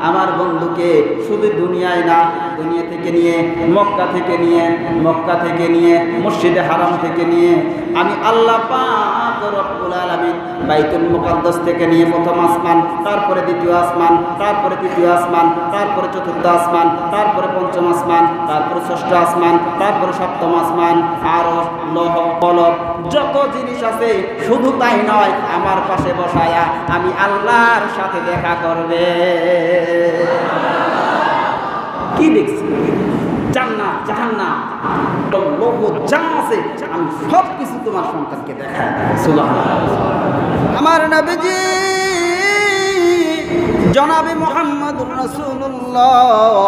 আমার বন্ধুকে শুধু দুনিয়ায় না, দুনিয়া থেকে নিয়ে মক্কা থেকে নিয়ে মসজিদে হারাম থেকে নিয়ে আমি আল্লাহ পাক রব্বুল আলামিন বাইতুল মুকাদ্দাস থেকে নিয়ে প্রথম আসমান, তারপরে দ্বিতীয় আসমান, তারপরে তৃতীয় আসমান, তারপরে চতুর্থ আসমান, তারপরে পঞ্চম আসমান, তারপরে ষষ্ঠ আসমান, তারপরে সপ্তম আসমান, আরশ, লৌহ কলম যত জিনিস আছে, শুধু তাই নয় আমার পাশে বসায়া আমি আল্লাহর সাথে দেখা করবে। কি দেখছি? জান্নাত, জাহান্নাম, লোক যা আছে আমি সব কিছু তোমার সন্তানকে দেখাই। সুবহানাল্লাহ। আমার নবীজি জনাবে মুহাম্মদুর রাসূলুল্লাহ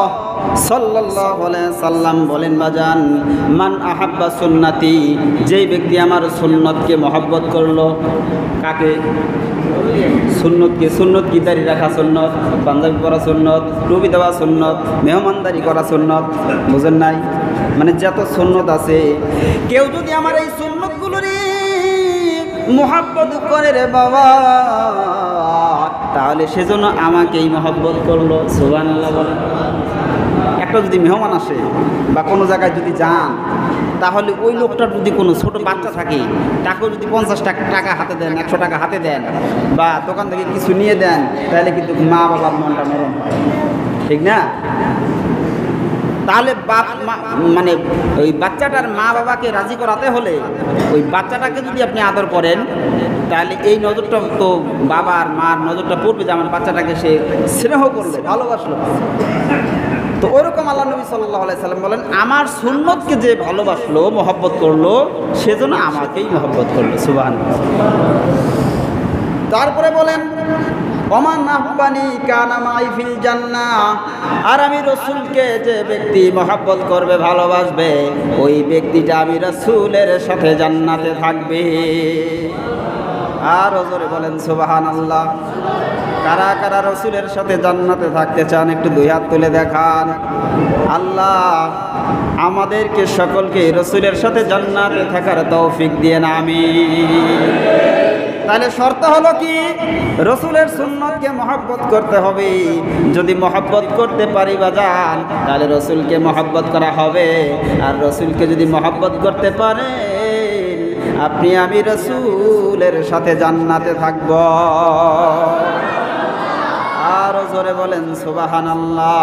সাল্লাল্লাহু আলাইহি সাল্লাম বলেন, বাজান মান আহাব্বা সুন্নতি, যেই ব্যক্তি আমার সুন্নতকে মহব্বত করলো। কাকে? সুন্নতকে। সুন্নত কি? দাড়ি রাখা সুন্নত, পাঞ্জাবি পরা সুন্নত, টুপি দেওয়া সুন্নত, মেহমানদারি করা সুন্নত, বুঝেন নাই? মানে যত সুন্নত আছে, কেউ যদি আমার এই সুন্নতগুলোরই মহব্বত করে রে বাবা, তাহলে সেজন্য আমাকেই মহব্বত করলো। সুবহানাল্লাহ বলেন। একটা যদি মেহমান আসে বা কোনো জায়গায় যদি যান, তাহলে ওই লোকটার যদি কোনো ছোট বাচ্চা থাকে, তাকেও যদি 50 টাকা হাতে দেন, 100 টাকা হাতে দেন, বা দোকান থেকে কিছু নিয়ে দেন, তাহলে কিন্তু মা বাবার মনটা নরম হয়, ঠিক না? তাহলে মানে ওই বাচ্চাটার মা বাবাকে রাজি করাতে হলে ওই বাচ্চাটাকে যদি আপনি আদর করেন, তাহলে এই নজরটা তো বাবার মার নজরটা পড়বে যে আমার বাচ্চাটাকে সে স্নেহ করলো, ভালোবাসলো। তো ওইরকম আল্লাহ নবী সাল্লাল্লাহু আলাইহি সাল্লাম বলেন, আমার সুন্নতকে যে ভালোবাসলো, মহব্বত করলো, সেজন্য আমাকেই মহব্বত করলো। সুবহানাল্লাহ। তারপরে বলেন, ওমান আহবানি কানা মাই ফিল জান্নাহ, আর আমি রাসূলকে যে ব্যক্তি মহব্বত করবে, ভালোবাসবে, ওই ব্যক্তিটা আমি রাসূলের সাথে জান্নাতে থাকবে। আর জোরে বলেন সুবহানাল্লাহ। কারা কারা রাসূলের সাথে জান্নাতে থাকতে চান একটু দুই হাত তুলে দেখান। আল্লাহ আমাদেরকে সকলকে রাসূলের সাথে জান্নাতে থাকার তৌফিক দিয়েন, আমিন। তাহলে শর্ত হলো কি? রাসূলের সুন্নতকে মহব্বত করতে হবে। যদি মহব্বত করতে পারি বাজান, তাহলে রাসূলকে মহব্বত করা হবে। আর রাসূলকে যদি মহব্বত করতে পারে, আপনি আমি রাসূলের সাথে জান্নাতে থাকব। আর জোরে বলেন সুবহানাল্লাহ।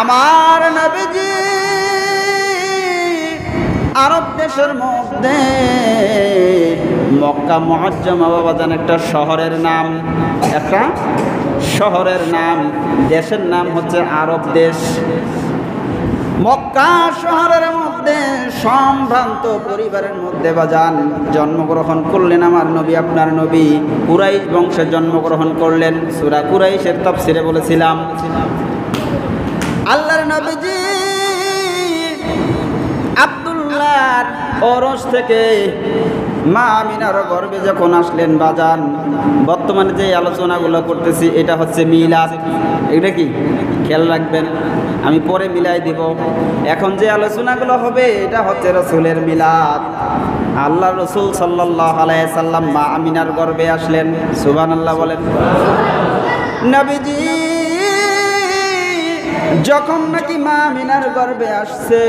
আমার নবীজি আরব দেশের মধ্যে মক্কা মুআজ্জামা বাবাজান একটা শহরের নাম, একটা শহরের নাম, দেশের নাম হচ্ছে আরব দেশ। মক্কা শহরের মধ্যে সম্ভ্রান্ত পরিবারের মধ্যে বাজান জন্মগ্রহণ করলেন আমার নবী, আপনার নবী। কুরাইশ বংশে জন্মগ্রহণ করলেন। সূরা কুরাইশের তাফসিরে বলেছিলাম, আল্লাহর নবীজি আব্দুল্লাহর ওরস থেকে মা আমিনার গর্ভে যখন আসলেন বাজান, বর্তমানে যে আলোচনাগুলো করতেছি এটা হচ্ছে মিলাদ। এটা কি খেয়াল রাখবেন, আমি পরে মিলাই দিব। এখন যে আলোচনাগুলো হবে এটা হচ্ছে রাসূলের মিলাদ। আল্লাহ রাসূল সাল্লাল্লাহু আলাইহি সাল্লাম মা আমিনার গর্ভে আসলেন। সুবহানাল্লাহ বলেন। নবীজি যখন নাকি মা আমিনার গর্ভে আসছে,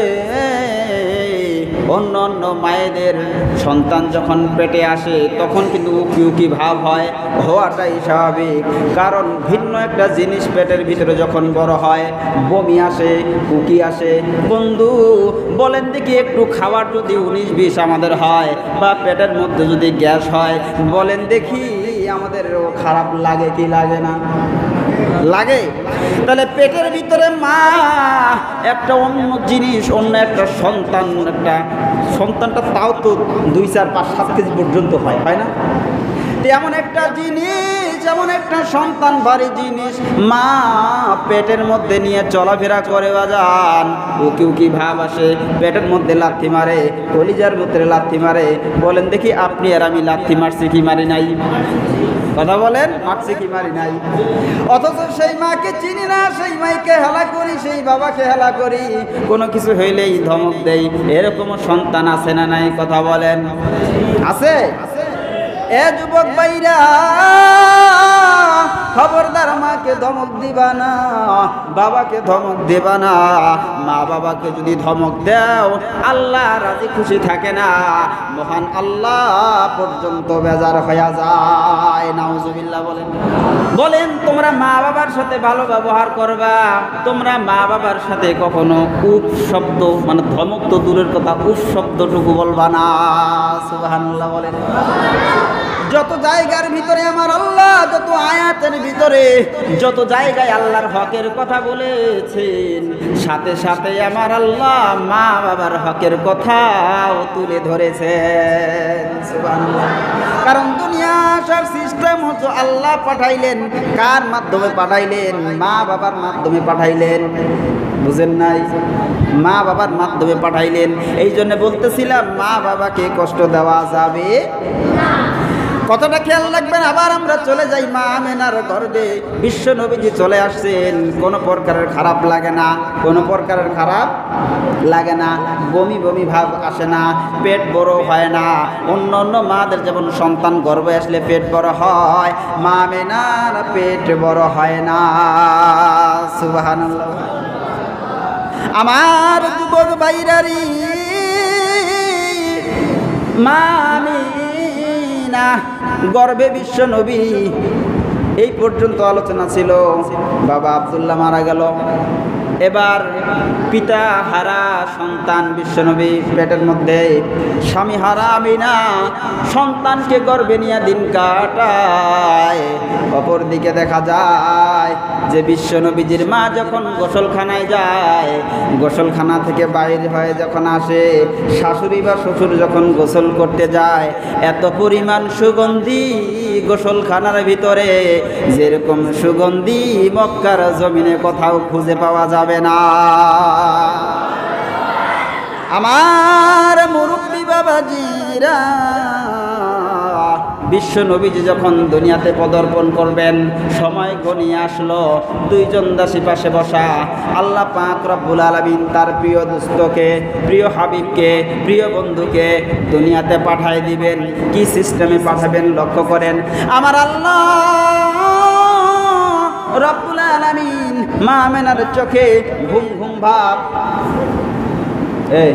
অন্য অন্য মায়েদের সন্তান যখন পেটে আসে তখন কিন্তু উকি উকি ভাব হয়, হওয়াটাই স্বাভাবিক। কারণ ভিন্ন একটা জিনিস পেটের ভিতরে যখন বড় হয়, বমি আসে, উকি আসে। বন্ধু বলেন দেখি, একটু খাবার যদি 19-20 আমাদের হয়, বা পেটের মধ্যে যদি গ্যাস হয়, বলেন দেখি আমাদের খারাপ লাগে কি লাগে না? লাগে। তাহলে পেটের ভিতরে মা একটা অন্য জিনিস, অন্য একটা সন্তানটা তাও তো 2, 4, 5, 7 কেজি পর্যন্ত হয় না? এমন একটা জিনিস, এমন একটা সন্তান ভারী জিনিস, মা পেটের মধ্যে নিয়ে চলাফেরা করে বাজান, উকি উকি ভাব আসে, পেটের মধ্যে লাথি মারে, কলিজার মধ্যে লাথি মারে। বলেন দেখি আপনি আর আমি লাথি মারছি কি মারি নাই? কথা বলেন, মারছি কি মারি নাই? অথচ সেই মাকে চিনি না, সেই মাইকে হেলা করি, সেই বাবাকে হেলা করি, কোনো কিছু হইলেই ধমক দেই। এরকমও সন্তান আছে না নাই? কথা বলেন, আছে? এ যুবক ভাইরা, খবরদার মাকে ধমক দিবা না, বাবাকে ধমক দিবা না। মা বাবাকে যদি ধমক দাও আল্লাহ রাজি খুশি থাকে না, মহান আল্লাহ পর্যন্ত বেজার হয়ে যায়। নাউজুবিল্লাহ বলেন। বলেন তোমরা মা বাবার সাথে ভালো ব্যবহার করবা, তোমরা মা বাবার সাথে কখনো উফ শব্দ, মানে ধমক তো দূরের কথা, উফ শব্দটুকু বলবা না। সুবহানাল্লাহ বলেন। যত জায়গার ভিতরে আমার আল্লাহ, যত আয়াতের ভিতরে যত জায়গায় আল্লাহর হকের কথা বলেছেন, সাথে সাথে আমার আল্লাহ মা বাবার হকের কথাও তুলে ধরেছেন। সুবহানাল্লাহ। কারণ দুনিয়া আসার সিস্টেম হচ্ছে আল্লাহ পাঠাইলেন, কার মাধ্যমে পাঠাইলেন? মা বাবার মাধ্যমে পাঠাইলেন। বুঝেন নাই? মা বাবার মাধ্যমে পাঠাইলেন। এই জন্য বলতেছিলাম মা বাবাকে কষ্ট দেওয়া যাবে না। কথাটা খেয়াল রাখবেন। আবার আমরা চলে যাই মা আমেনার গর্ভে, বিশ্ব নবীজি চলে আসছেন, কোনো প্রকারের খারাপ লাগে না, কোনো প্রকারের খারাপ লাগে না, বমি বমি ভাব আসে না, পেট বড় হয় না। অন্য অন্য মাদের যেমন সন্তান গর্ভে আসলে পেট বড় হয়, মা আমেনার পেট বড় হয় না। সুবহানাল্লাহ। আমার যুবক ভাইরারি, মা আমিনা গর্ভে বিশ্ব নবী, এই পর্যন্ত আলোচনা ছিল। বাবা আব্দুল্লাহ মারা গেল, এবার পিতা হারা সন্তান বিশ্বনবী পেটের মধ্যে, স্বামী হারা আমিনা সন্তানকে গর্ভে নিয়ে দিন কাটায়। অপর দিকে দেখা যায় যে বিশ্বনবীজির মা যখন গোসলখানায় যায়, গোসলখানা থেকে বাইরে হয়ে যখন আসে, শাশুড়ি বা শ্বশুর যখন গোসল করতে যায়, এত পরিমাণ সুগন্ধি গোসলখানার ভিতরে, যেরকম সুগন্ধি মক্কার জমিনে কোথাও খুঁজে পাওয়া যাবে না। আমার মুরব্বী বাবাজিরা, বিশ্ব নবীজি যখন দুনিয়াতে পদার্পণ করবেন, সময় ঘনিয়ে আসলো, দুইজন দাসী পাশে বসা। আল্লাহ পাক রব্বুল আলামিন তার প্রিয় দোস্তকে, প্রিয় হাবিবকে, প্রিয় বন্ধুকে দুনিয়াতে পাঠায় দিবেন। কি সিস্টেমে পাঠাবেন লক্ষ্য করেন। আমার আল্লাহ রব্বুল আলামিন মা আমেনার চোখে ঘুম ঘুম ভাব। এই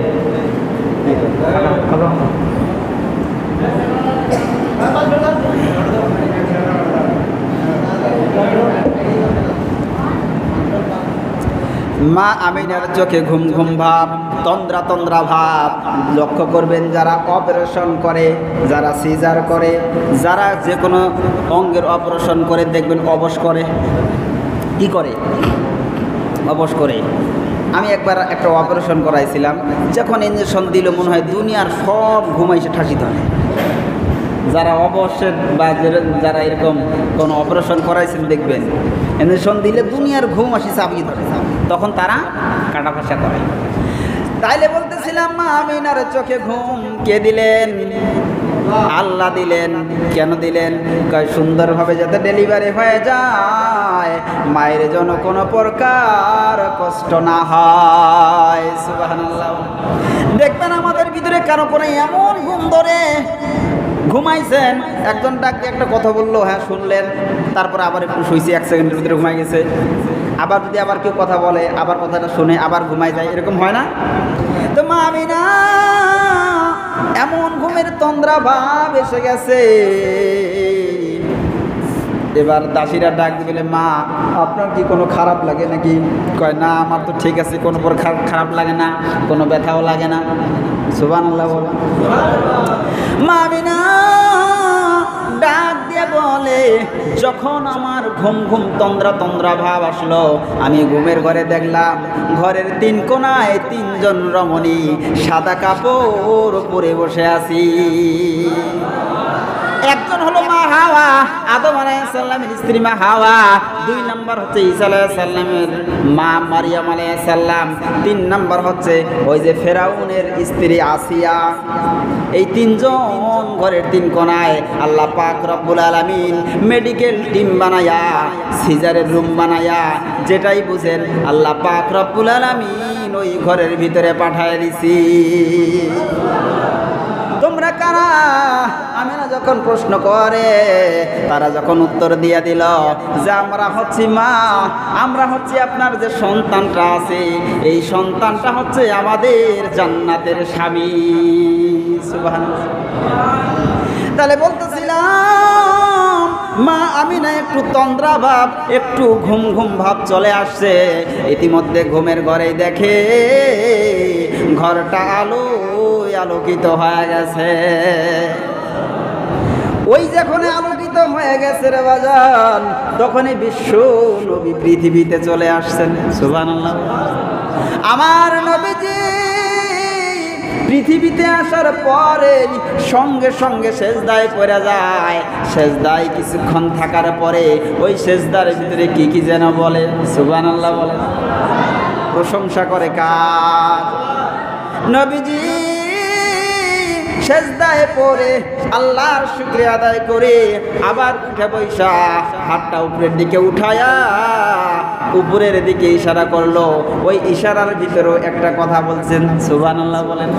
মা আমিনার চোখে ঘুম ঘুম ভাব, তন্দ্রা তন্দ্রা ভাব। লক্ষ্য করবেন যারা অপারেশন করে, যারা সিজার করে, যারা যে কোনো অঙ্গের অপারেশন করে, দেখবেন অবশ করে। কি করে? অবশ করে। আমি একবার একটা অপারেশন করাইছিলাম, যখন ইঞ্জেকশন দিল মনে হয় দুনিয়ার সব ঘুমাইছে ঠাসি ধরে। যারা অবশ্যই বা যারা এরকম কোনো অপারেশন করাইছেন দেখবেন ইঞ্জেকশন দিলে দুনিয়ার ঘুম আসি চাপিয়ে ধরে, তখন তারা কাটা ফাঁসা করে। তাইলে বলতেছিলাম মা আমিনার চোখে ঘুম কে দিলেন? আল্লাহ দিলেন। কেন দিলেন? সুন্দরভাবে যাতে ডেলিভারি হয়ে যায়, মায়ের জন্য কোনো প্রকার কষ্ট না হয়। সুবহানাল্লাহ। দেখবেন আমাদের ভিতরে কারো কোনো এমন ঘুম ধরে, ঘুমাইছেন, একজন ডাকতে একটা কথা বললো, হ্যাঁ শুনলেন, তারপরে আবার একটু শুইছি, 1 সেকেন্ডের ভিতরে ঘুমাই গেছে। আবার যদি আবার কেউ কথা বলে, আবার কথাটা শুনে আবার ঘুমাই যায়, এরকম হয় না? তো মা আমিনা এমন ঘুমের তন্দ্রা ভাব এসে গেছে। এবার দাসীরা ডাক দিলে, মা আপনার কি কোনো খারাপ লাগে নাকি? কয় না, আমার তো ঠিক আছে, কোনো প্রকার খারাপ লাগে না, কোনো ব্যথাও লাগে না। সুবহানাল্লাহ বলে। মা আমিনা ডাক দিয়ে বলে, যখন আমার ঘুম ঘুম তন্দ্রা তন্দ্রা ভাব আসলো, আমি ঘুমের ঘরে দেখলাম ঘরের 3 কোণায় 3 জন রমণী সাদা কাপড় পরে বসে আছি। একজন হলো মা হাওয়া, আদম আলাইহিস সালামের স্ত্রী মা হাওয়া। 2 নম্বর হচ্ছে ঈসা আলাইহিস সালামের মা মারিয়াম আলাইহিস সালাম। 3 নম্বর হচ্ছে ওই যে ফেরাউনের স্ত্রী আসিয়া। এই 3 জন ঘরের 3 কোণায় আল্লাহ পাক রব্বুল আলামিন মেডিকেল টিম বানায়া, সিজারের রুম বানায়া, যেটাই বুঝেন আল্লাহ পাক রব্বুল আলামিন ওই ঘরের ভিতরে পাঠায় দিছি। তো তোমরা কারা? আমিনা যখন প্রশ্ন করে, তারা যখন উত্তর দিয়ে দিল যে আমরা হচ্ছি মা, আমরা হচ্ছে আপনার যে সন্তানটা আছে, এই সন্তানটা হচ্ছে আমাদের জান্নাতের স্বামী। সুবহানাল্লাহ। তাহলে বলতেছিলাম মা আমিনা একটু তন্দ্রা ভাব, একটু ঘুম ঘুম ভাব চলে আসছে। ইতিমধ্যে ঘুমের ঘরেই দেখে ঘরটা আলোকিত হয়ে গেছে। ওই যখন আলোকিত হয়ে গেছে রে বাজান, তখনই বিশ্ব নবী পৃথিবীতে চলে আসছেন। সুবহানাল্লাহ। আমার নবীজি পৃথিবীতে আসার পরে সঙ্গে সঙ্গে সেজদায় পড়ে যায়। সেজদায় কিছুক্ষণ থাকার পরে ওই সেজদার ভিতরে কি কি যেন বলে। সুবহানাল্লাহ বলে। প্রশংসা করে কার? নবীজি সেজদায় পড়ে আল্লাহর শুকরিয়া আদায় করে আবার উঠে বৈশা হাতটা উপরের দিকে উঠায়া উপরের দিকে ইশারা করলো। ওই ইশারার ভিতরেও একটা কথা বলছেন। সুবহানাল্লাহ বলেন।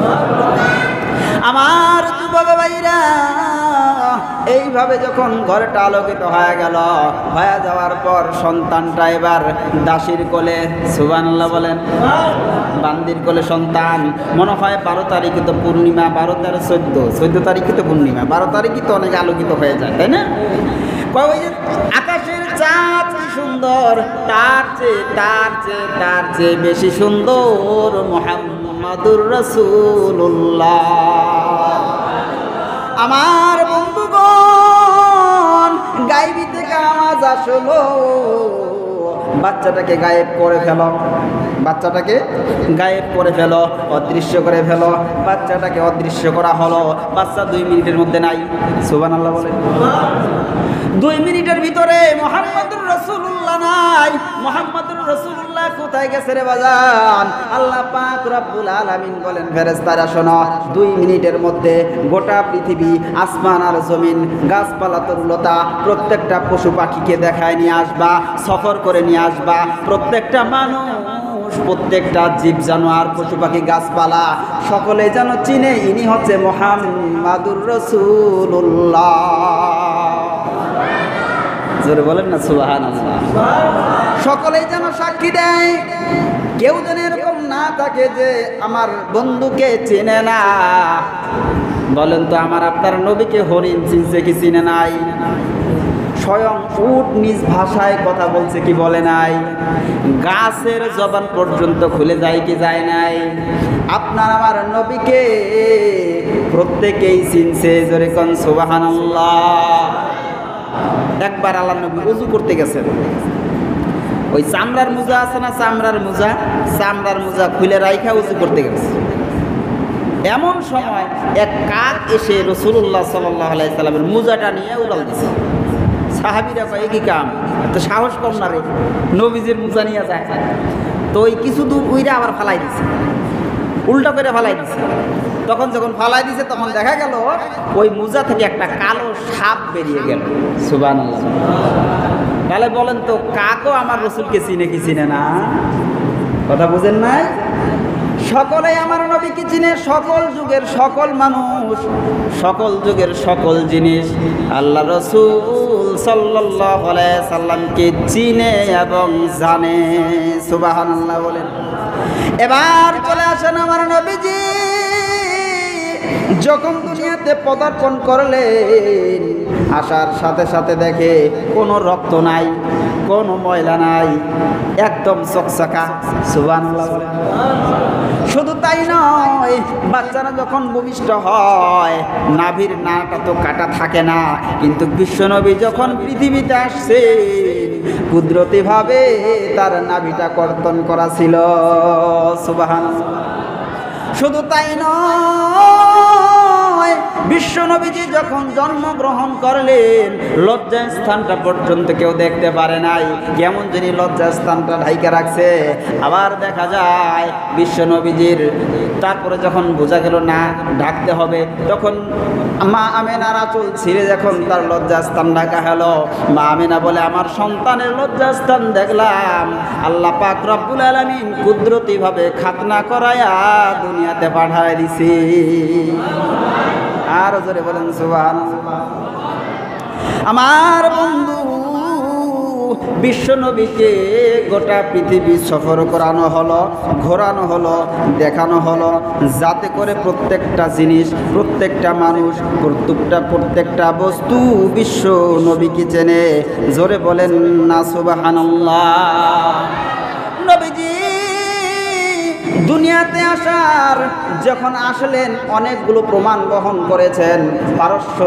আমার যুবক ভাইরা, এইভাবে যখন ঘরটা আলোকিত হয়ে গেল, হয়ে যাওয়ার পর সন্তানটা এবার দাসীর কোলে। সুবহানাল্লাহ বলেন। বান্দির কোলে সন্তান। মনে হয় 12 তারিখে তো পূর্ণিমা, 12, 13, 14 তারিখে তো পূর্ণিমা, 12 তারিখে তো অনেক আলোকিত হয়ে যায়, তাই না? ওই যে আকাশের চাঁদ সুন্দর, তার চেয়ে বেশি সুন্দর মুহাম্মাদুর রাসূলুল্লাহ। আমার বন্ধুগণ, গায়েবী থেকে আওয়াজ আসলো, বাচ্চাটাকে গায়েব করে ফেলো, বাচ্চাটাকে গায়েব করে ফেলো, অদৃশ্য করে ফেলো। বাচ্চাটাকে অদৃশ্য করা হলো। বাচ্চা 2 মিনিটের মধ্যে নাই। সুবহানাল্লাহ বলেন। 2 মিনিটের ভিতরে মুহাম্মাদুর রাসূলুল্লাহ নাই। মুহাম্মাদুর রাসূলুল্লাহ কোথায় গেছে রে বাজান? আল্লাহ পাক রব্বুল আলামিন বলেন, ফেরেশতারা শোনো, 2 মিনিটের মধ্যে গোটা পৃথিবী, আসমান আর জমিন, গাছপালা তরুলতা, প্রত্যেকটা পশু পাখিকে দেখায় নিয়ে আসবা, সফর করে নিয়ে আসবা। প্রত্যেকটা মানুষ, প্রত্যেকটা জীব জানোয়ার, পশু পাখি, গাছপালা সকলে যেন চিনে ইনি হচ্ছে মুহাম্মাদুর রাসূলুল্লাহ। জোরে বলেন না সুবহানাল্লাহ। সকলেই যেন সাক্ষী দেয়। কেউ যেন এরকম না থাকে যে আমার বন্ধুকে চেনে না। বলেন তো, আমার আপনার নবীকে হরিণ চিনছে কি চিনে নাই? স্বয়ং উট নিজ ভাষায় কথা বলছে কি বলে নাই? গাছের জবান পর্যন্ত খুলে যায় কি যায় নাই? আপনার আমার নবীকে প্রত্যেকেই চিনছে। জোরে কোন সুবহানাল্লাহ। একবার আল্লাহ নবী ওযু করতে গেছেন। ওই চামড়ার মোজা আছে না, চামড়ার মোজা খুলে রাইখা ওযু করতে গেছে। এমন সময় এক কাক এসে রাসূলুল্লাহ সাল্লাল্লাহু আলাইহি সাল্লামের মোজাটা নিয়ে উড়াল দিছে। সাহাবীরা কয়, কি কাম, তো সাহস কম না রে, নবীজির মোজা নিয়ে যায়। তো ওই কিছু দূর উইরা আবার ফালাই দিছে, উল্টা করে ফালাই দিছে। তখন যখন ফালাই দিছে, তখন দেখা গেল ওই মোজা থেকে একটা কালো সাপ বেরিয়ে গেল। সুবহানাল্লাহ। তাহলে বলেন তো, কাকও আমার রসুলকে চিনে কি চিনে না? কথা বুঝেন নাই? সকলেই আমার নবীকে চিনে। সকল যুগের সকল মানুষ, সকল যুগের সকল জিনিস আল্লাহ রসুল সাল্লাল্লাহু আলাইহি সাল্লামকে চিনে এবং জানে। সুবহানাল্লাহ বলেন। এবার চলে আসেন আমার নবীজি যখন দুনিয়াতে পদার্পণ করলেন, আসার সাথে সাথে দেখে কোনো রক্ত নাই, কোনো ময়লা নাই, একদম চকচকা। সুবহানাল্লাহ বলেন। শুধু তাই নয়, বাচ্চারা যখন ভূমিষ্ঠ হয়, নাভির নাটা তো কাটা থাকে না, কিন্তু বিশ্বনবী যখন পৃথিবীতে আসছে, কুদরতিভাবে তার নাভিটা কর্তন করা ছিল। সুবহানাল্লাহ। শুধু তাই নয়, বিশ্বনবীজি যখন জন্মগ্রহণ করলেন, লজ্জা স্থানটা পর্যন্ত কেউ দেখতে পারে নাই। কেমন যিনি লজ্জা স্থানটা ঢাইকা রাখছে। আবার দেখা যায় বিশ্বনবীজির তারপরে যখন বোঝা গেল না ঢাকতে হবে, তখন মা আমেনার আঁচল ছিঁড়ে যখন তার লজ্জা স্থান ঢাকা হলো, মা আমেনা বলে, আমার সন্তানের লজ্জা স্থান দেখলাম, আল্লাহ পাক রব্বুল আলামিন কুদরতিভাবে খাতনা করায়া দুনিয়াতে পাঠায় দিছি। আর জোরে বলেন সুবহানাল্লাহ। আমার বন্ধু বিশ্ব নবীকে গোটা পৃথিবী সফর করানো হলো, ঘোরানো হলো, দেখানো হলো, যাতে করে প্রত্যেকটা জিনিস, প্রত্যেকটা মানুষ, প্রত্যেকটা বস্তু বিশ্ব নবীকে চেনে। জোরে বলেন না সুবহানাল্লাহ। নবীজি দুনিয়াতে আসার যখন আসলেন অনেকগুলো প্রমাণ বহন করেছেন। পারস্য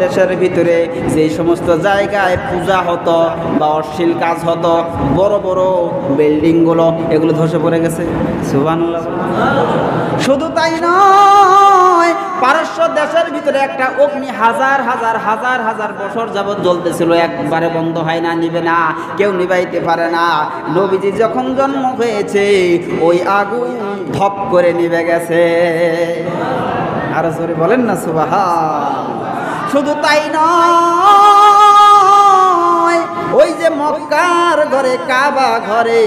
দেশের ভিতরে যেই সমস্ত জায়গায় পূজা হতো বা অশ্লীল কাজ হতো, বড় বড় বিল্ডিংগুলো এগুলো ধসে পড়ে গেছে। সুবহানাল্লাহ। শুধু তাই নয়, পারস্য দেশের ভিতরে একটা অগ্নি হাজার হাজার হাজার হাজার বছর যাবৎ জ্বলতেছিল, একবারে বন্ধ হয় না, নিবে না, কেউ নিবাইতে পারে না। নবীজি যখন জন্ম হয়েছে ওই আগুন ধপ করে নিভে গেছে। আর জোরে বলেন না সুবহানাল্লাহ। শুধু তাই নয়, ওই যে মক্কার ঘরে, কাবা ঘরে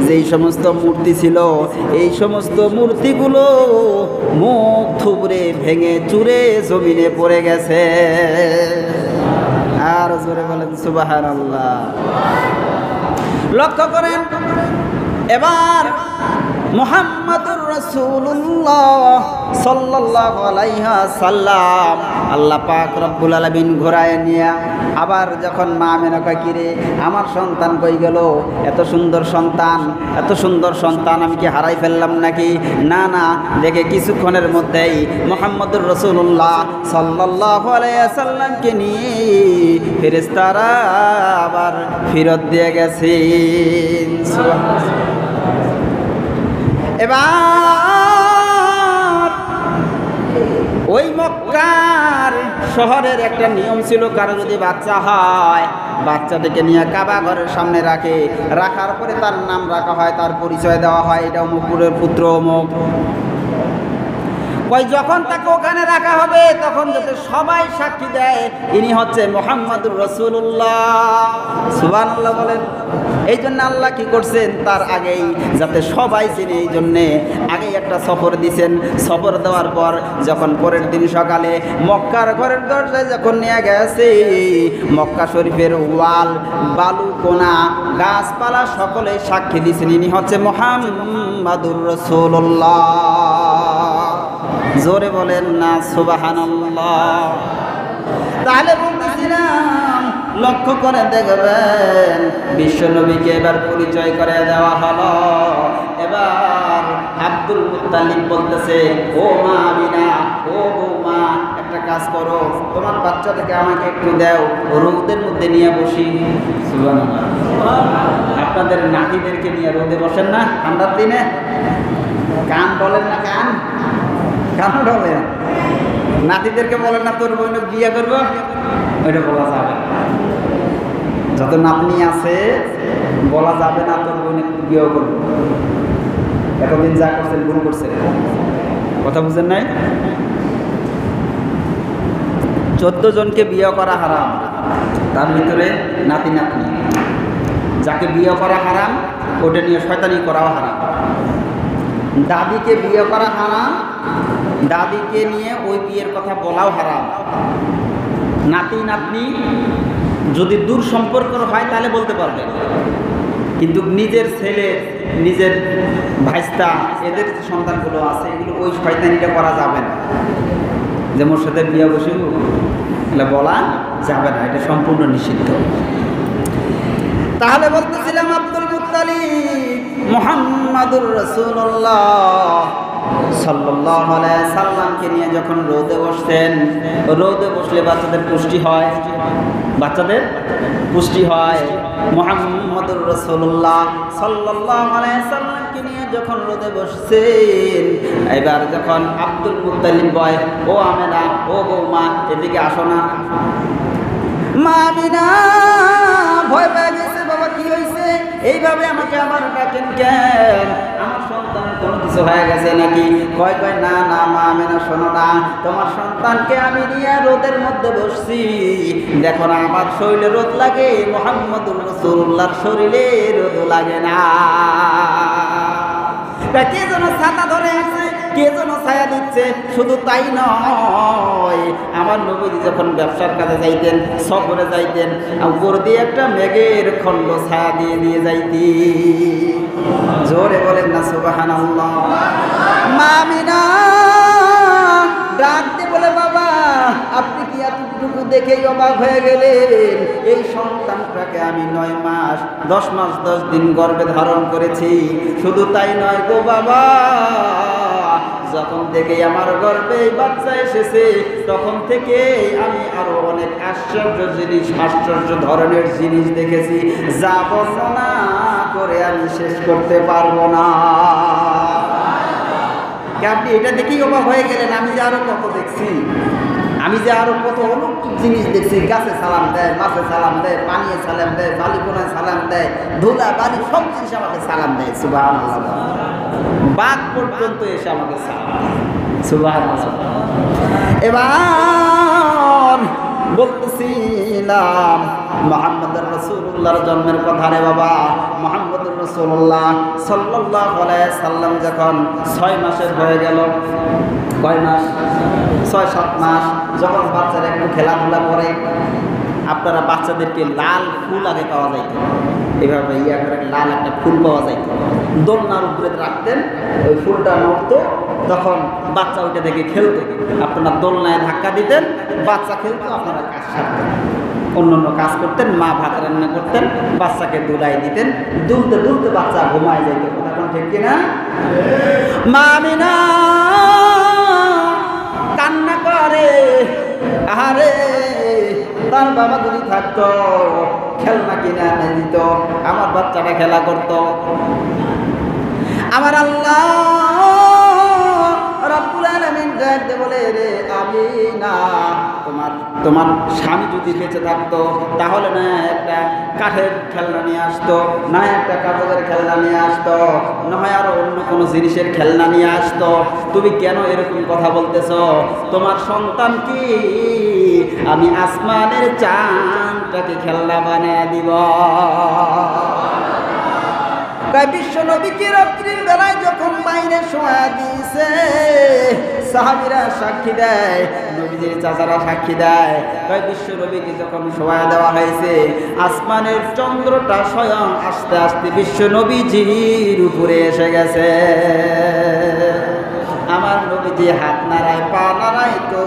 যেই সমস্ত মূর্তি ছিল, এই সমস্ত মূর্তিগুলো মুখ থুবড়ে ভেঙে চুরে জমিনে পড়ে গেছে। আর জোরে বলেন সুবহানাল্লাহ। লক্ষ্য করেন, এবার মুহাম্মাদুর রাসূলুল্লাহ সাল্লাল্লাহু আলাইহি ওয়াসাল্লাম আল্লাহ পাক রব্বুল আলামিন ঘোরায় নিয়ে আবার যখন মা আমেনা কয়, কিরে আমার সন্তান কই গেল? এত সুন্দর সন্তান আমি কি হারাই ফেললাম নাকি? না না, দেখে কিছুক্ষণের মধ্যেই মুহাম্মাদুর রাসূলুল্লাহ সাল্লাল্লাহু আলাইহি ওয়াসাল্লামকে নিয়ে ফেরেশতারা আবার ফেরত দিয়ে গেছেন। এবার ওই মক্কার শহরের একটা নিয়ম ছিল, কারো যদি বাচ্চা হয়, বাচ্চাটাকে নিয়ে কাবা ঘরের সামনে রাখার পরে তার নাম রাখা হয়, তার পরিচয় দেওয়া হয়, এটা অমুকের পুত্র অমুক। যখন তাকে ওখানে রাখা হবে তখন যাতে সবাই সাক্ষী দেয় ইনি হচ্ছে মুহাম্মাদুর রাসূলুল্লাহ। সুবহানাল্লাহ বলেন। এই জন্য আল্লাহ কি করছেন, তার আগেই যাতে সবাই চিনে, এই জন্যে আগেই একটা সফর দিছেন। সফর দেওয়ার পর যখন পরের দিন সকালে মক্কার ঘরের দরজায় যখন নিয়ে গেছে, মক্কা শরীফের ওয়াল, বালু, কোনা, গাছপালা সকলে সাক্ষী দিছেন ইনি হচ্ছে মুহাম্মাদুর রাসূলুল্লাহ। জোরে বলেন না সুবহানাল্লাহ। তাহলে বলতেছিলাম, লক্ষ্য করে দেখবেন বিশ্ব নবীকে এবার পরিচয় করে দেওয়া হলো। এবার আব্দুল মুত্তালিব বলতেছে, ও মা আমিনা, ও বৌমা, একটা কাজ করো, তোমার বাচ্চাটাকে আমাকে একটু দাও, রোদের মধ্যে নিয়ে বসি। সুবহানাল্লাহ। আপনাদের নাতিদেরকে নিয়ে রোদে বসেন না ঠান্ডার দিনে? কান বলেন না, কান বলেন। নাতিদেরকে বলেন না তোর বোন বিয়ে করবো, ওইটা বলা যাবে। যত নাতনি আছে বলা যাবে না তোর বোন বিয়ে করবো। এতদিন যা করছেন ভুল করছেন, কথা বুঝেন নাই? 14 জনকে বিয়ে করা হারাম, তার ভিতরে নাতি নাতনি। যাকে বিয়ে করা হারাম ওটা নিয়ে শয়তানি করাও হারাম। দাদিকে বিয়ে করা হারাম, দাদিকে নিয়ে ওই বিয়ের কথা বলাও হারাম। নাতি নাতনি যদি দূর সম্পর্ক হয় তাহলে বলতে পারবেন, কিন্তু নিজের ছেলে, নিজের ভাইস্তা, এদের যে সন্তানগুলো আছে এগুলো ওই শয়তানিটা করা যাবে না। যে মোর সাথে বিয়ে বসিব এগুলো বলা যাবে না, এটা সম্পূর্ণ নিষিদ্ধ। তাহলে বলতেছিলাম আব্দুল মুত্তালিব মুহাম্মাদুর রাসূলুল্লাহ সাল্লাল্লাহু আলাইহি সাল্লামকে নিয়ে যখন রোদে বসতেন, রোদে বসলে বাচ্চাদের পুষ্টি হয়। মুহাম্মাদুর রাসূলুল্লাহ সাল্লাল্লাহু আলাইহি সাল্লামকে নিয়ে যখন রোদে বসছেন, এবার যখন আব্দুল মুত্তালিব বলে, ও আমেনা, ও বৌমা, এদিকে আসো না। মা আমিনা ভয় পেয়ে গেছে, বাবা কি হয়েছে, এইভাবে আমাকে আবার ডাকেন কেন? আমার সন্তানের কোনো কিছু হয়ে গেছে নাকি? কয় না না মা আমিনা, শোনো না, তোমার সন্তানকে আমি নিয়ে রোদের মধ্যে বসছি, দেখো না আমার শরীরে রোদ লাগে, মুহাম্মাদুর রাসূলুল্লাহর শরীরে রোদ লাগে না। কে যেন ছাতা ধরে আছে, কে যেন ছায়া দিচ্ছে। শুধু তাই নয়, আমার নবীজি যখন ব্যবসার কাজে যাইতেন, সফরে যাইতেন, উপর দিয়ে একটা মেঘের খণ্ড ছায়া দিয়ে দিয়ে যাইতি। জোরে বলেন না সুবহানাল্লাহ। মা আমিনা ডাক দিয়ে বলে, বাবা আপনি কি এতটুকু দেখেই অবাক হয়ে গেলেন? এই সন্তানটাকে আমি 9 মাস 10 মাস 10 দিন গর্ভে ধারণ করেছি। শুধু তাই নয় গো বাবা, যখন থেকে আমার গর্ভে বাচ্চা এসেছে তখন থেকে আমি আরো অনেক আশ্চর্য জিনিস, আশ্চর্য ধরনের জিনিস দেখেছি, যা বর্ণনা করে আমি শেষ করতে পারবো না। আপনি এটা দেখেই অবাক হয়ে গেলেন? আমি যে আরো কত দেখছি, আমি যে আরো কত অলৌকিক জিনিস দেখছি। গাছে সালাম দেয়, মাছে সালাম দেয়, পানিয়ে সালাম দেয়, বালিকোনায় সালাম দেয়, ধুলা বালি সব জিনিস আমাকে সালাম দেয়। সুবহানাল্লাহ। বাঘ পর্যন্ত এসে আমাকে সালাম দেয়। সুবহানাল্লাহ। এবার বলতেছিলাম মুহাম্মদুর রাসূলুল্লাহর জন্মের কথা। রে বাবা, মুহাম্মদুর রাসূলুল্লাহ সাল্লাল্লাহু আলাইহি সাল্লাম যখন 6 মাসের হয়ে গেল, কয় মাস? 6-7 মাস। যখন বাচ্চারা একটু খেলাধুলা করে, আপনারা বাচ্চাদেরকে লাল ফুল আগে পাওয়া যাইত, এভাবে ইয়া করে লাল একটা ফুল পাওয়া যাইত, দোলনার উপরে রাখতেন, ওই ফুলটা নড়তো, তখন বাচ্চা ওইটা দেখে খেলতো। আপনারা দোলনায় ধাক্কা দিতেন, বাচ্চা খেলতো, আপনারা কাজ সারতেন, অন্য অন্য কাজ করতেন, মা ভাত রান্না করতেন, বাচ্চাকে দুলাই দিতেন, দুলতে দুলতে বাচ্চা ঘুমায় যাইত। এখন ঠিক কিনা? মা আমিনা কান্না করে, আরে তার বাবা যদি থাকতো খেলনা কিনে এনে দিত, আমার বাচ্চাটা খেলা করত। আমার আল্লাহ রাব্বুল আলামিন দেখতে বলে, রে আমিনা, তোমার স্বামী যদি বেঁচে থাকতো তাহলে না একটা কাঠের খেলনা নিয়ে আসতো, না একটা কাগজের খেলনা নিয়ে আসতো, না হয় আরো অন্য কোনো জিনিসের খেলনা নিয়ে আসতো। তুমি কেন এরকম কথা বলতেছো? তোমার সন্তান কি আমি আসমানের চাঁদটাকে খেলনা বানিয়ে দিব। বিশ্ব নবীকে রাত্রির বেলায় যখন বাইরে শোয়া দিয়েছে, সাহাবীরা সাক্ষী দেয়, নবীজির চাচারা সাক্ষী দেয়, বিশ্ব নবীকে যখন শোয়া দেওয়া হয়েছে, আসমানের চন্দ্রটা স্বয়ং আস্তে আস্তে বিশ্ব নবীজির উপরে এসে গেছে। আমার নবীজি হাত নাড়ায়, পা নাড়ায়, তো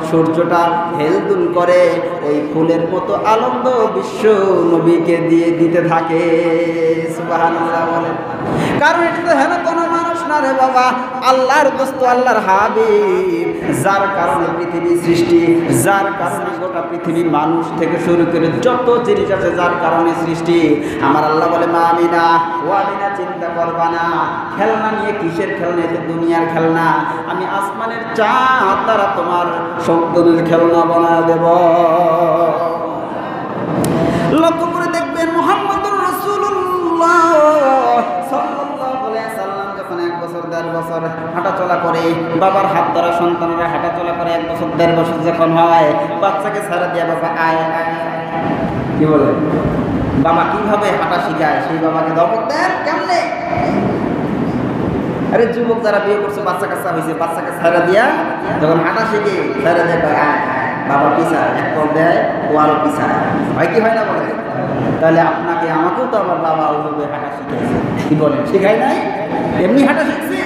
সূর্যটা হেলদুল করে, ওই ফুলের মতো আনন্দ বিশ্ব নবীকে দিয়ে দিতে থাকে। সুবহানাল্লাহ বলেন। কারণ এটা তো হেন কোনো মানুষ না রে বাবা, আল্লাহর দোস্ত, আল্লাহর হাবিব, যার কারণে পৃথিবী সৃষ্টি, যার কারণে গোটা পৃথিবী মানুষ থেকে শুরু করে যত জিনিস আছে যার কারণে সৃষ্টি। আমার আল্লাহ বলে, মা আমিনা, ও আমিনা চিন্তা করবা না, খেলনা নিয়ে কিসের খেলনা? এটা দুনিয়ার খেলনা, আমি আসমানের চাঁদ দ্বারা তোমার সৌন্দর্যের খেলনা বানায় দেব। লক্ষ্য করে দেখবেন মুহাম্মদুর রাসূলুল্লাহ সাল্লাল্লাহু আলাইহি সাল্লাম যখন 1 বছর 1.5 বছর হাঁটাচলা করে, বাবার হাত ধরা সন্তানেরা হাঁটাচলা করে, 1 বছর 1.5 বছর যখন হয়, বাচ্চাকে ছাড়া দিয়া বাবা আয় কি বলে, বাবা কিভাবে হাঁটা শিখায়, সেই বাবাকে ধমক দেন কেমনে? আরে যুবক যারা বিয়ে করছে, বাচ্চা কাচ্চা হয়েছে, বাচ্চাকে ছাড়া দিয়া যখন হাঁটা শিখে, ছাড়া দেয় বাবা পিছায়, এক পর দেয়, ও আরো পিছায়, হয় কি হয় না বলে? তাহলে আপনাকে আমাকেও তো আমার বাবা ওইভাবে হাঁটা শিখেছে, কি বলেন? শেখায় নাই, এমনি হাঁটা শিখছে।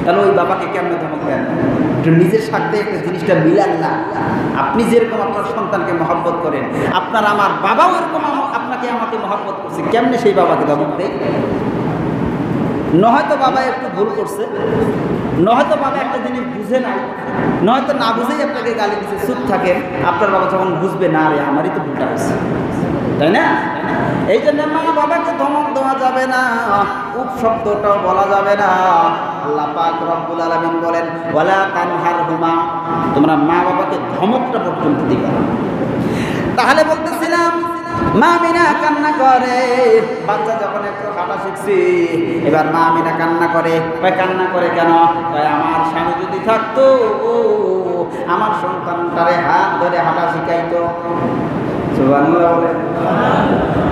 তাহলে ওই বাবাকে কেমন ধমক দেন? একটু নিজের সাথে একটা জিনিসটা মিলান না। আপনি যেরকম আপনার সন্তানকে মহব্বত করেন, আপনার আমার বাবাও এরকম আপনাকে আমাকে মহব্বত করছে, কেমনে সেই বাবাকে ধমক দেয়? নয়তো বাবা একটু ভুল করছে, নয়তো বাবা একটা জিনিস বুঝে নাই, নয়তো না বুঝেই আপনাকে গালি দিচ্ছে, চুপ থাকেন। আপনার বাবা যখন বুঝবে, না রে আমারই তো ভুলটা হয়েছে, তাই না? এই জন্য মা বাবাকে ধমক দেওয়া যাবে না, উপশব্দটাও বলা যাবে না। আল্লাহ পাক রব্বুল আলামিন বলেন, ওয়ালা তানহারহুমা, তোমরা মা বাবাকে ধমকটা পর্যন্ত দিবে না। তাহলে বলতেছিলাম, মা আমিনা কান্না করে, বাচ্চা যখন একটু হাঁটা শিখছি, এবার মা আমিনা কান্না করে। কান্না করে কেন? আমার স্বামী যদি থাকতো, আমার সন্তানটারে হাত ধরে হাঁটা শিখাইতো। সুবহানাল্লাহ বলে।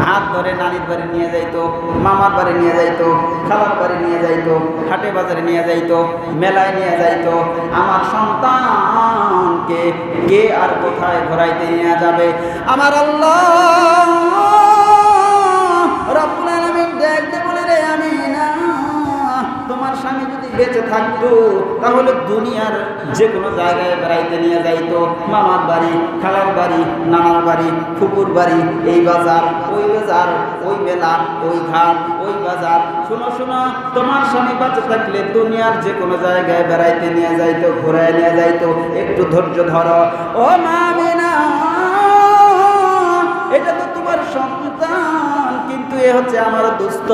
হাত ধরে নানির বাড়ি নিয়ে যাইতো, মামার বাড়ি নিয়ে যাইতো, খালার বাড়ি নিয়ে যাইতো, হাটে বাজারে নিয়ে যাইতো, মেলায় নিয়ে যাইতো। আমার সন্তানকে কে আর কোথায় ঘোরাইতে নিয়ে যাবে? আমার আল্লাহ রব্বুল আলামিন দেখতে বলে, রে আমিনা, তোমার স্বামী যদি বেঁচে থাকতো তাহলে দুনিয়ার যে কোনো জায়গায় বেড়াইতে নিয়ে যাইতো। মামার বাড়ি, খালার বাড়ি, নানার বাড়ি, ফুপুর বাড়ি, এই বাজার, ওই মেলা, ওই ঘাট, ওই বাজার। শোনো শোনো, তোমার স্বামী বেঁচে থাকলে দুনিয়ার যে কোনো জায়গায় বেড়াইতে নিয়ে যাইতো, ঘুরায় নিয়ে যাইতো। একটু ধৈর্য ধরো ও মা আমিনা, এটা তো তোমার সন্তান, কিন্তু এ হচ্ছে আমার দোস্ত,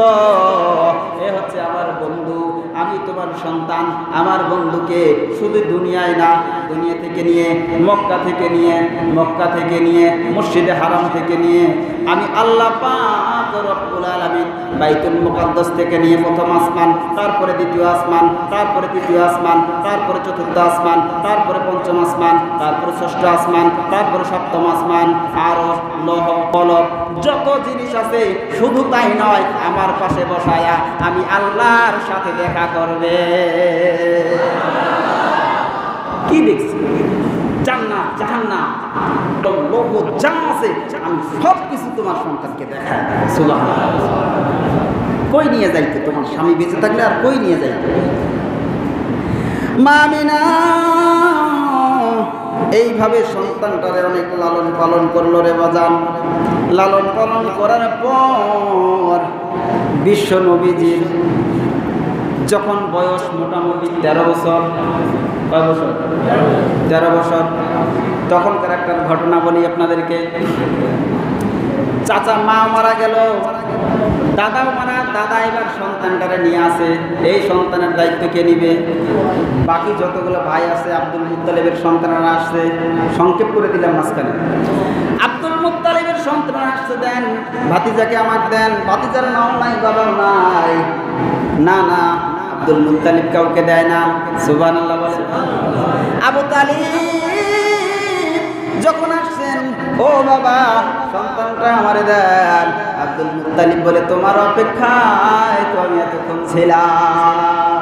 এ হচ্ছে আমার বন্ধু। আমি তোমার সন্তান, আমার বন্ধুকে শুধু দুনিয়ায় না, দুনিয়া থেকে নিয়ে, মক্কা থেকে নিয়ে, মসজিদে হারাম থেকে নিয়ে, আমি আল্লাহ পাক রব্বুল আলামিন বাইতুল মুকাদ্দাস থেকে নিয়ে প্রথম আসমান, তারপরে দ্বিতীয় আসমান, তারপরে তৃতীয় আসমান, তারপরে চতুর্থ আসমান, তারপরে পঞ্চম আসমান, তারপরে ষষ্ঠ আসমান, তারপরে সপ্তম আসমান, আরশ, লৌহ কলম, যত জিনিস আছে, শুধু তাই নয়, আমার পাশে বসায়া আমি আল্লাহর সাথে দেখা করবে। কি দেখছি? জান্নাত, জাহান্নাম, লোক যা আছে, আমি সব কিছু তোমার সন্তানকে দেখাই দেব। সুবহানাল্লাহ। কই নিয়ে যাইতে? তোমার স্বামী বেঁচে থাকলে আর কই নিয়ে যাইতে? মা আমিনা এইভাবে সন্তানটারে অনেক লালন পালন করলো রে বাজান। লালন পালন করার পর বিশ্ব নবীজির যখন বয়স মোটামুটি 13 বছর, কয় বছর? 13 বছর। তখনকার একটা ঘটনা বলি আপনাদেরকে। চাচা মা মারা গেল, দাদাও মারা, দাদা এবার সন্তানটারে নিয়ে আসে। এই সন্তানের দায়িত্ব কে নিবে? বাকি যতগুলো ভাই আছে, আব্দুল মুত্তালিবের সন্তানরা আসছে, সংক্ষেপ করে দিলাম মাঝখানে। আব্দুল মুত্তালিবের সন্তানরা আসছে, দেন ভাতিজাকে আমাকে দেন। ভাতিজার নাম নাই, বাবাও নাই। না না, আব্দুল মুত্তালিব কাউকে দেয় না। সুবহানাল্লাহ বলে। আবু তালিব যখন আসছেন, ও বাবা, সন্তানটা আমারে দেন। আব্দুল মুত্তালিব বলে, তোমার অপেক্ষায় তো আমি এতক্ষণ ছিলাম।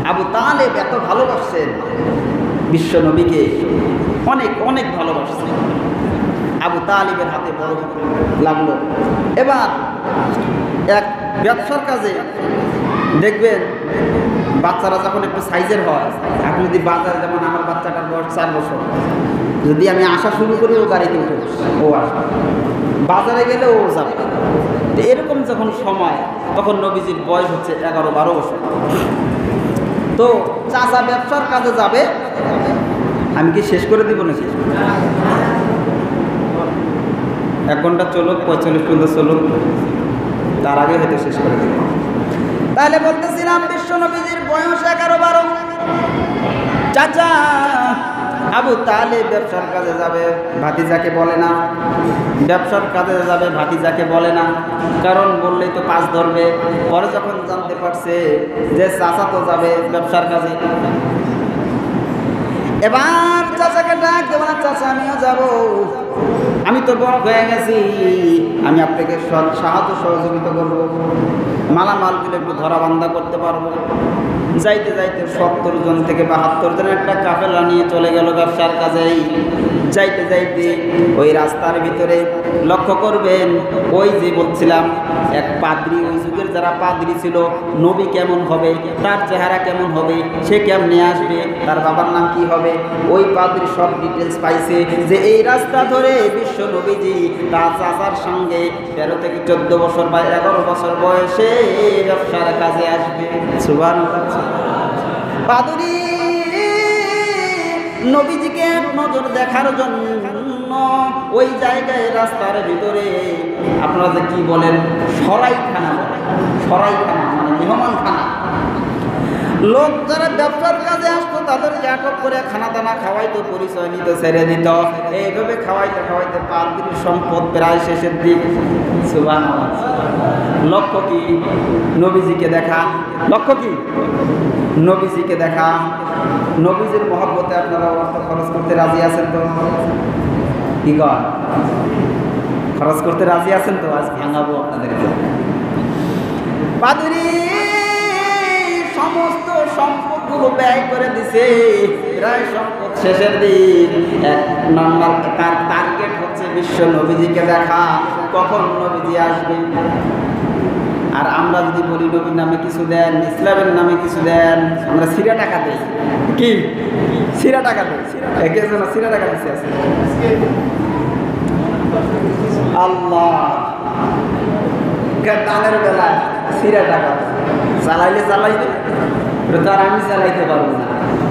আবু তালেব এত ভালোবাসছেন বিশ্ব নবীকে, অনেক অনেক ভালোবাসছেন। আবু তালিবের হাতে বড় লাগলো। এবার এক ব্যবসার কাজে দেখবেন, বাচ্চারা যখন একটু সাইজের হয়, আপনি যদি বাজারে, যেমন আমার বাচ্চাটার বয়স 4 বছর, যদি আমি আসা শুরু করি, ও গাড়িতে উঠে ও আসে, বাজারে গেলে ও যাবে। তো এরকম যখন সময়, তখন নবীজির বয়স হচ্ছে 11-12 বছর। তো চাচা ব্যবসার কাজে যাবে, আমি কি শেষ করে দিব নাকি? 1 ঘন্টা চলুক, 45 পর্যন্ত চলুক, তার আগে হয়তো শেষ করে দিব। তাহলে বলতেছিলাম, বিশ্ব নবীজির বয়স 11-12। চাচা আবু তালেব ব্যবসার কাজে যাবে, ভাতিজাকে বলে না। ব্যবসার কাজে যাবে, ভাতিজাকে বলে না, কারণ বললেই তো পাঁচ ধরবে। পরে যখন জানতে পারছে যে চাচা তো যাবে ব্যবসার কাজে, এবার চাচাকে ডাক দেব না, চাচা আমিও যাব, আমি তো বড় হয়ে গেছি, আমি আপনাকে সাহায্য সহযোগিতা করবো, মালামালগুলো একটু ধরা বান্ধা করতে পারবো। যাইতে যাইতে 70 জন থেকে 72 জনের একটা কাফেলা নিয়ে চলে গেল ব্যবসার কাজেই। যাইতে যাইতে ওই রাস্তার ভিতরে লক্ষ্য করবেন, ওই যে বলছিলাম এক পাদ্রী, ওই যুগের যারা পাদ্রী ছিল, নবী কেমন হবে, তার চেহারা কেমন হবে, সে কেমনে আসবে, তার বাবার নাম কি হবে, ওই পাদ্রী সব ডিটেলস পাইছে যে এই রাস্তা ধরে বিশ্ব নবীজি তার চাচার সঙ্গে 13 থেকে 14 বছর বা 11 বছর বয়সে ব্যবসার কাজে আসবে। সুবহানাল্লাহ। পাদ্রী নবীজিকে নজর দেখার জন্য ওই জায়গায় রাস্তার ভিতরে, আপনারা যে কি বলেন, সরাইখানা বলে, সরাইখানা মানে মেহমানখানা, লোক যারা ব্যবসার কাজে আসতো তাদেরকে আটক করে খানা দানা খাওয়াইতো, পরিচয় নিত, ছেড়ে দিত। এইভাবে খাওয়াইতে খাওয়াইতে পাদ্রীর সম্পদ প্রায় শেষের দিক। সুবহানাল্লাহ। লক্ষ্য কি? নবীজিকে দেখা। লক্ষ্য কি? নবীজিকে দেখা। নবীজির মহব্বতে আপনারা অর্থ খরচ করতে রাজি আছেন তো? কি কর খরচ করতে রাজি আছেন তো? আজ ভাঙাবো আপনাদেরকে। পাদুরি সমস্ত সম্পদগুলো ব্যয় করে দিছে, প্রায় সম্পদ শেষের দিন। 1 নম্বর তার টার্গেট হচ্ছে বিশ্ব নবীজিকে দেখা, কখন নবীজি আসবে। আর আমরা যদি বলি নবীর নামে কিছু দেন, ইসলামের নামে কিছু দেন, আমরা সিরা টাকা দিই। কি সিরা টাকা দিই? সিরা টাকা দিচ্ছে আল্লাহ দানের বেলায় সিরা টাকা চালাইলে চালাইবে, তো আর আমি চালাইতে পারবো না,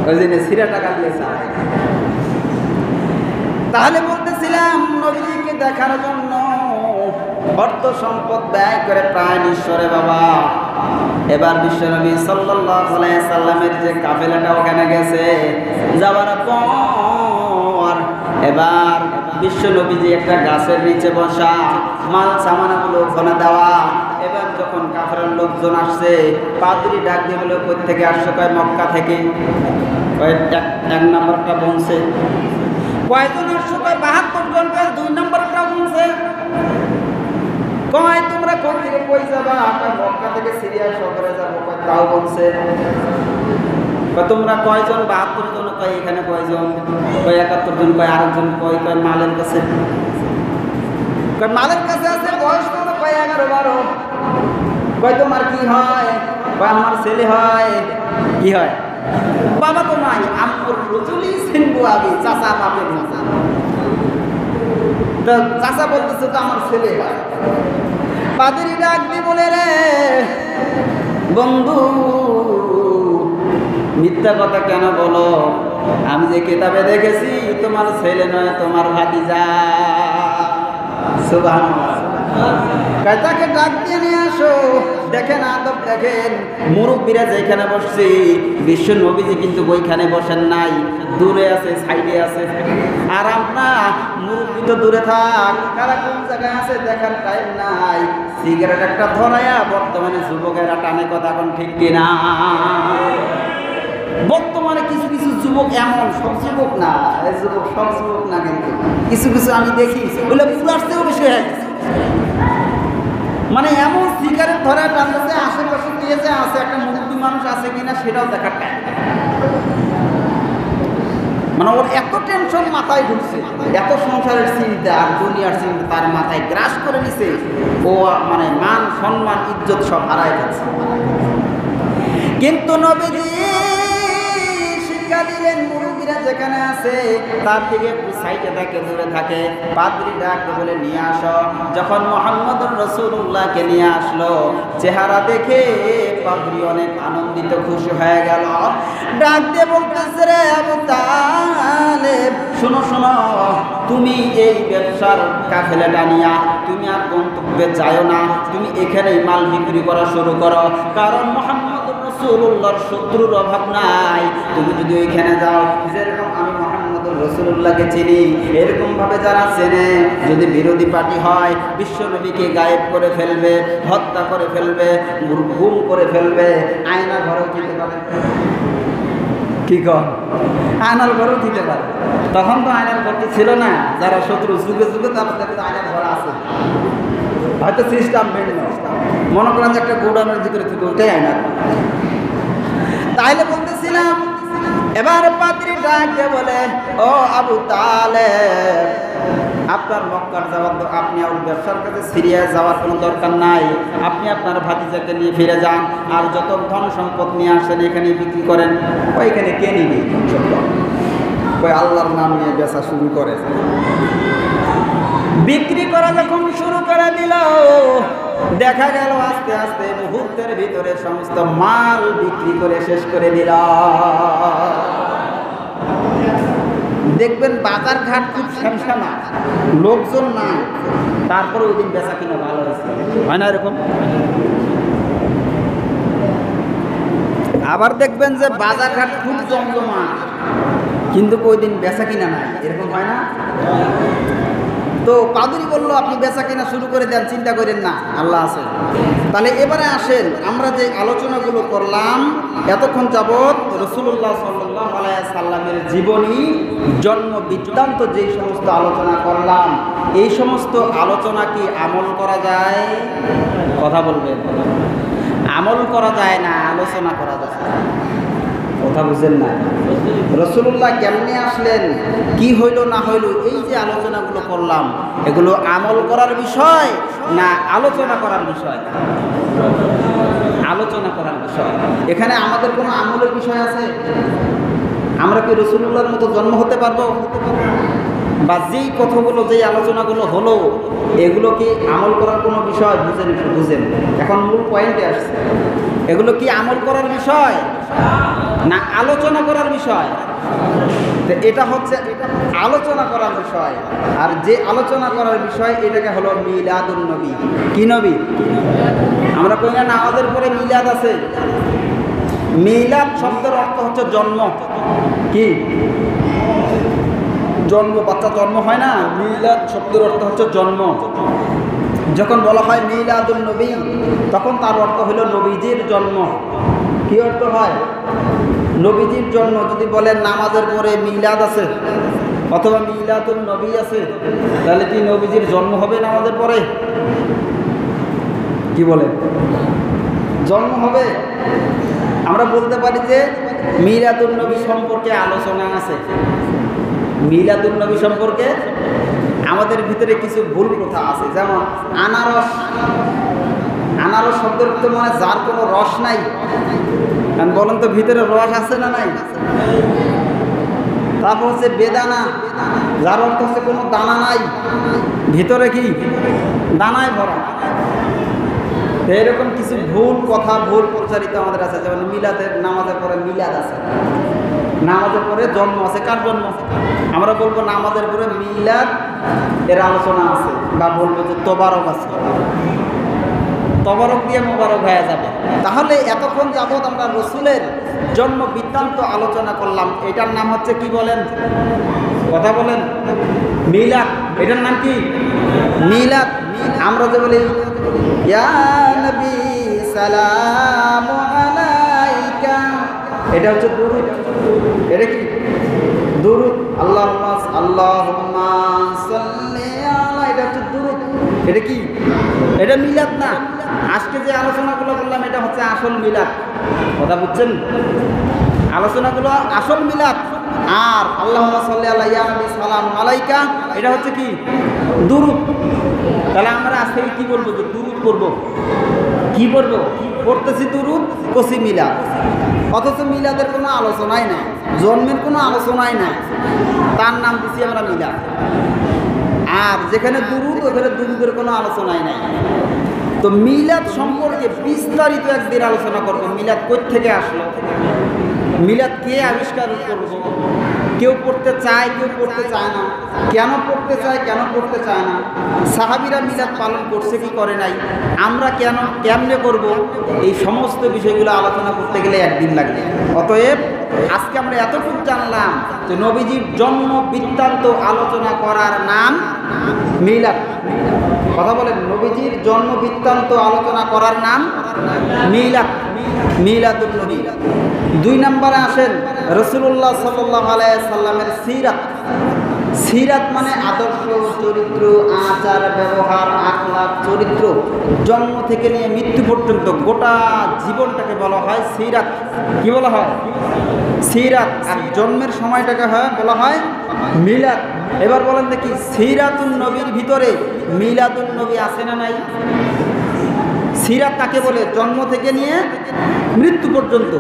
ওই জন্য সিরা টাকা দিয়ে চালাই। তাহলে বলতেছিলাম নবীজিকে দেখার জন্য অর্থ সম্পদ ব্যয় করে প্রায় নিঃস্বরে বাবা। এবার বিশ্বনবী সাল্লাল্লাহু আলাইহি সাল্লামের যে কাফেলাটা ওখানে গেছে, যাওয়ার পর এবার বিশ্বনবীজি একটা গাছের নিচে বসা, মাল সামানগুলো ওখানে দেওয়া। এবার যখন কাফেরের লোকজন আসছে, পাদ্রী ডাক দিয়ে বলে কই থেকে আসছে? কয় মক্কা থেকে। এক নম্বরটা বলছে। কয়জন আসছে? কয় 72 জন। 2 নম্বরটা বলছে কয় তোমরা কোন থেকে কই যাবা? কয় মক্কা থেকে সিরিয়া শহরে যাবো। কয় তাও বলছে। কয় তোমরা কয়জন? 72 জন। কয় এখানে কয়জন? কয় 71 জন। কয় আরেকজন কয় মালের কাছে। কয় মালের কাছে আছে। বয়স কত? কয় 11-12। কয় তোমার কি হয়? কয় আমার ছেলে হয়। কি হয়? বাবা তো নাই, আমর রজুলি সিনবু আবি, চাচা বাপের চাচা। তো চাচা বলতেছে তো আমার ছেলে হয়। পাদ্রী ডাক দিয়ে বলে, রে বন্ধু মিথ্যা কথা কেন বলো? আমি যে কিতাবে দেখেছি তোমার ছেলে নয়, তোমার ভাতিজা। সুবহানাল্লাহ। তাকে ডাক দিয়ে নিয়ে আসো। দেখেন আদব, দেখেন মুরব্বীরা যেখানে বসছে, বিশ্ব নবীজি কিন্তু ওইখানে বসেন নাই, দূরে আছে, সাইডে আছে। আর আমরা মুরব্বী তো দূরে থাক, কারা কোন জায়গায় আছে দেখার টাইম নাই। সিগারেট একটা ধরায়া বর্তমানে যুবকেরা টানে, কথা এখন ঠিক কিনা? বর্তমানে কিছু কিছু যুবক এমন, সব যুবক না, যুবক সব যুবক না, কিন্তু কিছু কিছু আমি দেখি ওগুলো পুরার চেয়েও বেশি হয়ে গেছে। মানে এমন সিগারেট ধরা টানতেছে, আশেপাশে দিয়েছে আছে একটা মুরব্বী মানুষ আছে কিনা সেটাও দেখার টাইম। মানে ওর এত টেনশন মাথায় ঢুকছে, এত সংসারের চিন্তা আর দুনিয়ার চিন্তা তার মাথায় গ্রাস করে নিছে, ও মানে মান সম্মান ইজ্জত সব হারায় যাচ্ছে। কিন্তু নবীজি শিক্ষা দিলেন, মুরব্বীরা যেখানে আছে তার থেকে একটু সাইডে থাকে, দূরে থাকে। পাদ্রী ডাক বলে নিয়ে আসো। যখন মুহাম্মদুর রাসূলুল্লাহকে নিয়ে আসলো, চেহারা দেখে পাদ্রী অনেক আনন্দিত, খুশি হয়ে গেল। ডাক দিয়ে বলতেছে, রে আবু তালেব শোনো শোনো, তুমি এই ব্যবসার কাফেলাটা নিয়া তুমি আর গন্তব্যে যাও না, তুমি এখানেই মাল বিক্রি করা শুরু করো। কারণ মুহাম্মদুর রাসূলুল্লাহর শত্রুর অভাব নাই। তুমি যদি ওইখানে যাও, যেরকম আমি মুহাম্মদুর রাসূলুল্লাহকে চিনি, এরকম ভাবে যারা চেনে, যদি বিরোধী পার্টি হয় বিশ্বনবীকে গায়েব করে ফেলবে, হত্যা করে ফেলবে, গুম করে ফেলবে, আয়না ঘরেও দিতে পারে। কি কর? আয়নার ঘরেও দিতে পারে। তখন তো আয়নার ঘরটি ছিল না, যারা শত্রু যুগে যুগে তাদের আয়নার ঘর আছে, হয়তো সিস্টেম মেনে মনে করেন যে একটা গোডাউনের ভিতরে থেকে ওইটাই আয়নার। তাইলে বলতেছিলাম, এবার পাদ্রী ডাকে বলে, ও আবু তালেব, আপনার মক্কার যাওয়ার, আপনি আর ব্যবসার কাছে সিরিয়া যাওয়ার কোনো দরকার নাই। আপনি আপনার ভাতিজাকে নিয়ে ফিরে যান, আর যত ধন সম্পদ নিয়ে আসেন এখানে বিক্রি করেন। ওইখানে কে নিবি? ওই আল্লাহর নাম নিয়ে বেচা শুরু করে। বিক্রি করা যখন শুরু করে দিল, দেখা গেল আস্তে আস্তে মুহূর্তের ভিতরে সমস্ত মাল বিক্রি করে শেষ করে দিল। দেখবেন বাজার ঘাট খুব শ্যামশ্যামা, লোকজন না, তারপরে ওই দিন বেচা কিনা ভালো হয়েছে, হয় না এরকম? আবার দেখবেন যে বাজার ঘাট খুব জমজমা, কিন্তু ওই দিন বেচা কিনা নাই, এরকম হয় না? তো পাদুরি বলল আপনি বেচা কেনা শুরু করে দেন, চিন্তা করেন না, আল্লাহ আছে। তাহলে এবারে আসেন, আমরা যে আলোচনাগুলো করলাম এতক্ষণ যাবৎ রাসূলুল্লাহ সাল্লাল্লাহু আলাইহি সাল্লামের জীবনী, জন্ম বৃত্তান্ত যেই সমস্ত আলোচনা করলাম, এই সমস্ত আলোচনা কি আমল করা যায়? কথা বলবেন। আমল করা যায় না, আলোচনা করা যায়। কথা বুঝেন না? রাসূলুল্লাহ কেমনে আসলেন, কি হইল না হইল, এই যে আলোচনাগুলো করলাম, এগুলো আমল করার বিষয় না আলোচনা করার বিষয়? আলোচনা করার বিষয়। এখানে আমাদের কোনো আমলের বিষয় আছে? আমরা কি রাসূলুল্লাহর মতো জন্ম হতে পারবো? বা যেই কথাগুলো, যেই আলোচনাগুলো হলো, এগুলো কি আমল করার কোনো বিষয়? বুঝেন, এখন মূল পয়েন্টে আসছে। এগুলো কি আমল করার বিষয় না আলোচনা করার বিষয়? এটা হচ্ছে আলোচনা করার বিষয়। আর যে আলোচনা করার বিষয়, এটাকে হলো মিলাদুন নবী। কি নবী? আমরা কই না নামাজের পরে মিলাদ আছে? মিলাদ শব্দের অর্থ হচ্ছে জন্ম। কি জন্ম? বাচ্চা জন্ম হয় না? মিলাদ শব্দের অর্থ হচ্ছে জন্ম। যখন বলা হয় মিলাদুন নবী, তখন তার অর্থ হলো নবীজির জন্ম। কি অর্থ হয়? নবীজির জন্ম। যদি বলেন নামাজের পরে মিলাদ আছে অথবা মিলাদুন নবী আছে, তাহলে কি নবীজির জন্ম হবে নামাজের পরে? কি বলে? জন্ম হবে। আমরা বলতে পারি যে মিলাদুন নবী সম্পর্কে আলোচনা আছে। মিলাদুন নবী সম্পর্কে আমাদের ভিতরে কিছু ভুল কথা আছে। যেমন আনারস, আনারস শব্দের অর্থ মানে যার কোনো রস নাই। বলেন তো ভিতরে রস আছে না নাই? তারপর হচ্ছে বেদানা, যার অর্থ হচ্ছে কোনো দানা নাই, ভিতরে কি দানায় ভরা। এরকম কিছু ভুল কথা, ভুল প্রচারিত আমাদের আছে। যেমন মিলাদের, নামাজের পরে মিলাদ আছে, নামাজের পরে জন্ম আছে। কার জন্ম? আমরা বলবো নামাজের পরে মিলাদ এর আলোচনা আছে, বা বলবো যে তোবারক আছে। তবরক দিয়ে মোবারক হয়ে যাবে। তাহলে এতক্ষণ যাবৎ আমরা রসুলের জন্ম বৃত্তান্ত আলোচনা করলাম, এটার নাম হচ্ছে কি বলেন? কথা বলেন। মিলাদ। এটার নাম কি? মিলাদ। আমরা যে বলি ইয়া নবী সালামু আলাইকা, এটা হচ্ছে দুরূদ। এটা কি? দুরূদ। আল্লাহুম্মা সাল্লি আলা, এটা হচ্ছে দুরূদ। এটা কি? এটা মিলাদ না। আজকে যে আলোচনাগুলো করলাম এটা হচ্ছে আসল মিলাদ। কথা বুঝছেন? আলোচনাগুলো আসল মিলাদ। আর আল্লাহুম্মা সাল্লি আলা ইয়া নবী সালামু আলাইকা, এটা হচ্ছে কি? দুরূদ। তাহলে আমরা আজকে কি বলবো? যে দুরূদ করবো। কি করবো? পড়তেছি দুরূদ, কসি মিলাদ। অথচ মিলাদের কোনো আলোচনাই নাই, জন্মের কোনো আলোচনাই নাই, তার নাম দিচ্ছি আমরা মিলাদ। আর যেখানে দুরূদ, ওখানে দুরূদের কোনো আলোচনাই নাই। তো মিলাদ সম্পর্কে বিস্তারিত একদিন আলোচনা করবো। মিলাদ কোথা থেকে আসলো, মিলাদ কে আবিষ্কার করবো, কেউ পড়তে চায়, কেউ পড়তে চায় না, কেন পড়তে চায়, কেন পড়তে চায় না, সাহাবীরা মিলাদ পালন করছে কি করে নাই, আমরা কেমনে করব, এই সমস্ত বিষয়গুলো আলোচনা করতে গেলে একদিন লাগবে। অতএব আজকে আমরা এতটুকু জানলাম যে নবীজির জন্ম বৃত্তান্ত আলোচনা করার নাম মিলাদ। কথা বলেন, নবীজির জন্ম বৃত্তান্ত আলোচনা করার নাম মিলাদ, মিলাদুন নবী। 2 নম্বরে আসেন রাসূলুল্লাহ সাল্লাল্লাহু আলাইহি সাল্লামের সিরাত। সিরাত মানে আদর্শ, চরিত্র, আচার, ব্যবহার, আখলাক, চরিত্র, জন্ম থেকে নিয়ে মৃত্যু পর্যন্ত গোটা জীবনটাকে বলা হয় সিরাত। কি বলা হয়? সিরাত। আর জন্মের সময়টাকে বলা হয় মিলাদ। এবার বলেন দেখি, সিরাতুন নবীর ভিতরে মিলাদুন নবী আছে না নাই? সিরাত কাকে বলে? জন্ম থেকে নিয়ে মৃত্যু পর্যন্ত।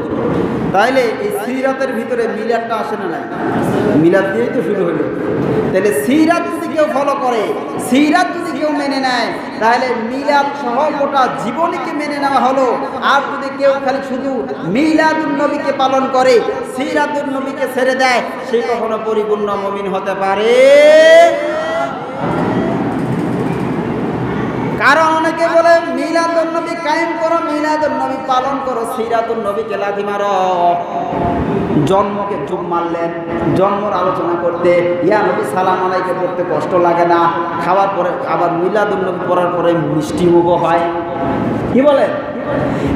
তাইলে এই সিরাতের ভিতরে মিলাদটা আসে না নাই? মিলাদ দিয়েই তো শুরু হলো। তাহলে সিরাত যদি কেউ ফলো করে, সিরাত যদি কেউ মেনে নেয়, তাহলে মিলাদ সহ গোটা জীবনীকে মেনে নেওয়া হলো। আর যদি কেউ খালি শুধু মিলাদুন নবীকে পালন করে, সিরাতুন নবীকে ছেড়ে দেয়, সে কখনো পরিপূর্ণ মুমিন হতে পারে। কারণ অনেকে বলে মিলাদুন নবী কায়েম করো, মিলাদুন নবী পালন করো, সিরাতুন নবীকে লাথি মারো। জন্মকে চুপ মারলেন, জন্মর আলোচনা করতে ইয়া নবী সালাম আলাইকে পড়তে কষ্ট লাগে না, খাওয়ার পরে আবার মিলাদুন নবী পড়ার পরে মিষ্টি মুখও হয়, কি বলেন?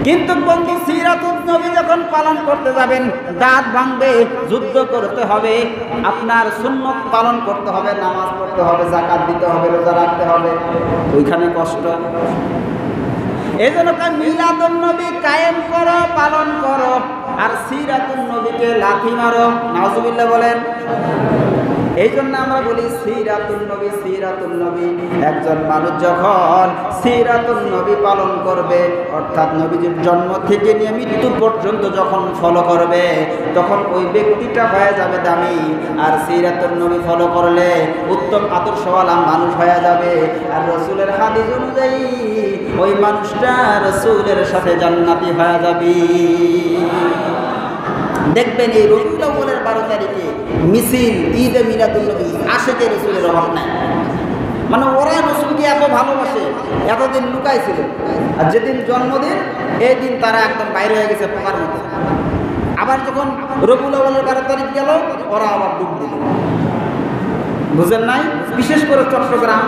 কিন্তু বন্ধু সিরাতুন নবী যখন পালন করতে যাবেন, দাঁত ভাঙবে, যুদ্ধ করতে হবে, আপনার সুন্নত পালন করতে হবে, নামাজ পড়তে হবে, যাকাত দিতে হবে, রোজা রাখতে হবে, ওইখানে কষ্ট। এই জন্য মিলাদুন নবী কায়েম করো, পালন করো, আর সিরাতুন নবীকে লাথি মারো। নাউজুবিল্লাহ বলেন। এই জন্য আমরা বলি সিরাতুন নবী, সিরাতুন নবী। একজন মানুষ যখন সিরাতুন নবী পালন করবে, অর্থাৎ নবীজির জন্ম থেকে নিয়ে মৃত্যু পর্যন্ত যখন ফলো করবে, তখন ওই ব্যক্তিটা হয়ে যাবে দামি। আর সিরাতুন নবী ফলো করলে উত্তম আদর্শওয়ালা মানুষ হয়ে যাবে। আর রসুলের হাদিস অনুযায়ী ওই মানুষটা রসুলের সাথে জান্নাতি হয়ে যাবে। দেখবেন এই রবিউল আউয়ালের 12 তারিখে মিছিল, ঈদে মিলাদুন নবী, আশিকে রসুলের অভাব নাই। মানে ওরা রসুলকে এত ভালোবাসে, এতদিন লুকাইছিল, আর যেদিন জন্মদিন এই দিন তারা একদম বাইরে হয়ে গেছে পোকার মতো। আবার যখন রবিউল আউয়ালের 12 তারিখ গেল, ওরা আবার ডুব দিল। বুঝেন নাই? বিশেষ করে চট্টগ্রাম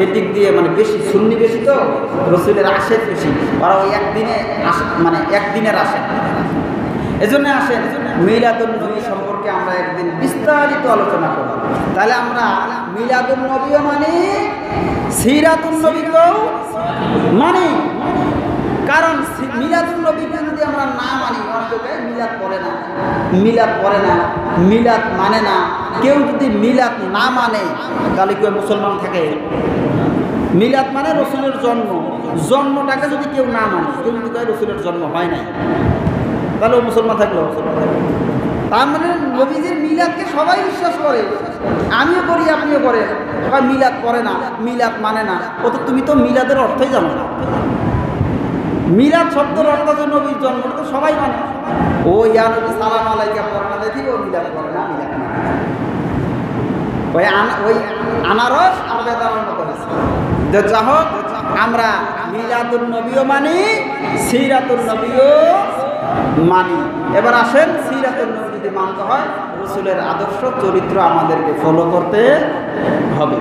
এই দিক দিয়ে মানে বেশি সুন্নি, বেশি তো রসুলের আশেক বেশি, ওরা ওই একদিনে মানে একদিনের আসে। এজন্য আসেন মিলাদুন নবী সম্পর্কে আমরা একদিন বিস্তারিত আলোচনা করব। তাহলে আমরা মিলাদুন নবীও মানি, সিরাতুন নবীকেও মানি। কারণ মিলাদুন নবীকে যদি আমরা না মানি, মিলাদ পড়ে না, মিলাদ পড়ে না, মিলাদ মানে না, কেউ যদি মিলাদ না মানে তাহলে কেউ মুসলমান থাকে? মিলাদ মানে রসুলের জন্ম, জন্মটাকে যদি কেউ না মানে, কেউ যদি কয় রসুলের জন্ম হয় নাই, তাহলে মুসলমান থাকলো। তার মানে নবীজির মিলাদকে সবাই বিশ্বাস করে, আমিও করি, আপনিও করেন। মিলাদ করে না, মিলাদ মানে না, ও তো তুমি তো মিলাদের অর্থই জানো না। মিলাদ শব্দের অর্থ হচ্ছে নবীর জন্মটা তো সবাই মানে। ও ইয়া নবী সালাম আলাইকা পড়ে না দেখি ও মিলাদ করে না, মিলাদ না। ওই আনারস আর বেদানার মতো হয়েছে। যা হোক, আমরা মিলাদুন নবীও মানি, সিরাতুন নবীও মানি। এবার আসেন, সিরাতুন নবী যদি মানতে হয়, রসুলের আদর্শ চরিত্র আমাদেরকে ফলো করতে হবে।